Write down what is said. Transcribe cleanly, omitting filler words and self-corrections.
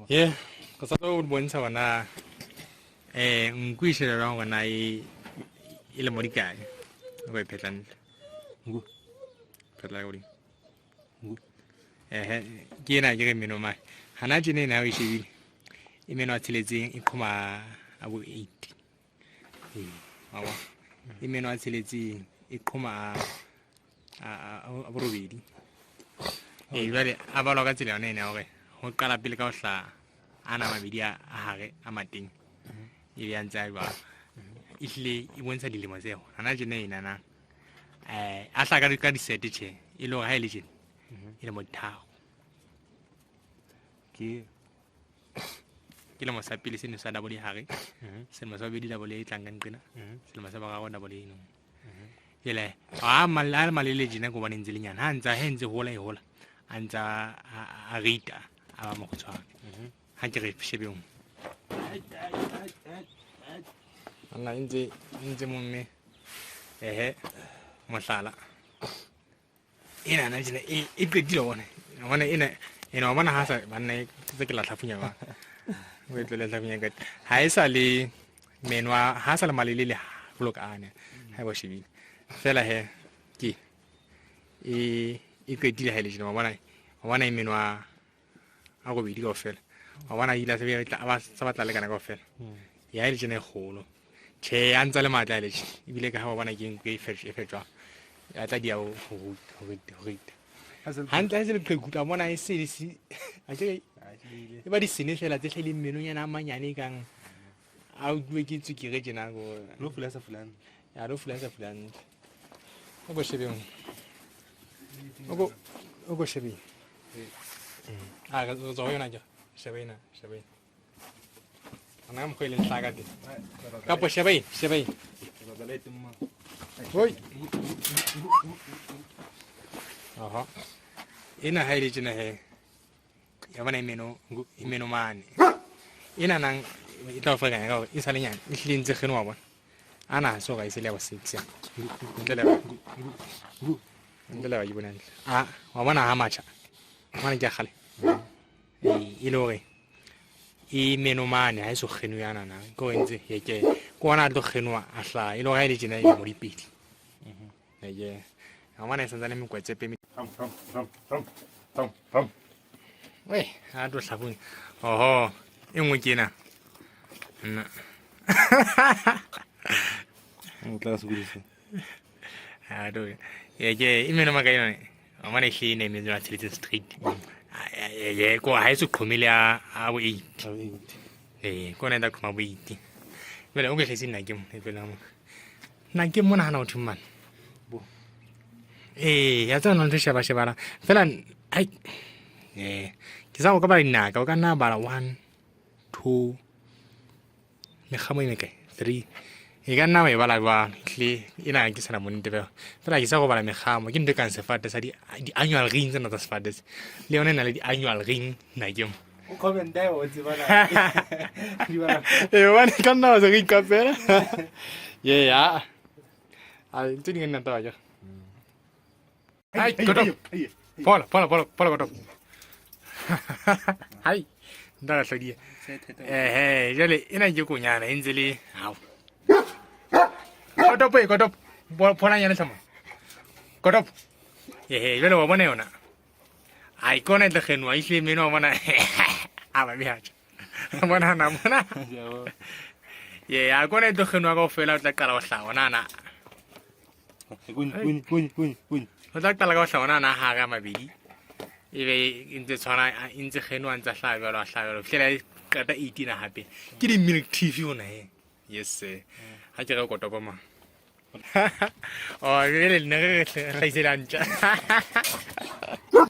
ye ka sa lo bontsha bana nkwishe ra ngwana ile mo dikae go iphetlang ngu phetla go di ngu ke na ke meno mai hana jene na o shebile e meno a tseletseng e khoma abo 8 awa e meno a tseletseng e khoma a borobedi jwale a balwa ka tsela yone ene gore go qala pele ka go hla ana mabedi a hare a mateng e be ntse a ba ihle e bontsha dilemo tseo hana jene ina na a hla ka di set che e lo ga ile jene e le mo thao ke le mo sa pele se ne sa double hare se mo sa be di double e tlang ka nqina se le mo sa ba ga double e no yele a malele jina go bana ntse lenyana ha ntsa he ntse hola e hola a ntsa a rita a ba mo go tshwana ha ke re shebeng ana ntse mo mme mohlala ina na jina e pedile bona ina bona ha sa banne tse ke la tlhafunya ba o e tlolela tlhafunya ka ha e sa le menwa ha sa le malele le bloka ane ha bo shebile fela he ke e pedile ha ile jina bona e menwa a go bidi go fela bona ile se be tla ba sa batla le kana go fela ya ile jina e golo che a ntsa le matla ile e bile ka ha bona ke e fetjwa ya tla dia ho rita hantle ha se le phekutla bona e se a ke e ba di sene fela tse hlile meno yana manyane kang a utlwe ke tsukire jena go lo fulasa fulana ya lo fulasa fulana o go shebeng o go shebeng a ga zo yona ja shebena ana mo khwele hlaga te ka po shebei oi aha ina haile jina he ya bana imeno mane ina nang ita fa ga ga isa lenyana e hlinze kheno wa bona ana so ga isele ya 6 ya ndela wa yibona wa bona ha macha mana ke khale ilore imeno mane ha iso kheno yana na go entse yeke ko na tlo khenwa a hla ilo ga ile jina e mo dipedi ye a mana sa ntsane mekwetse pe we a tlo hlabung oho e ngwe kena nna o tla se budisa a do ye imeno makaino a mana hle ne me tsena tshetse street ye ko ha iso qhomile a bo 8 ko na nda khoma bo 8 bele o ke hletse nna ke mo e pela mo nna ke mona hana o thumana ya tsana ntse sheba fela ai ke sa go ka ba dinaka o ka nna bala 1 2 le khamo ime kae 3 e ka nna ba bala ba hle ina ke sana monte ba fela ke sa go bala megamo ke ntwe ka sefate sa di annual rings na tsa sefate le yone na le di annual ring na ke mo o comment dai o tsebana di ba wani ka nna ba se ka pela ya ai ntse di nna ta ja ai godop pola godop hai ndala hlodi jale ina ke konyana e ntse le hao godop pola nyana sama godop jale wa bona yona ai kona tle khenwa ihle meno bona aba biacha bona na bona a kona tle khenwa ka ofela o tla qala go hlawa nana kun o tla qala ka go hlawa nana ha ga mabedi e be ntse tshwana ntse khenwa ntse hlaga fela ka ta 18 na hape ke di milk tv ona yes ha ke re go topa ma o re le nne re hlaisela ntja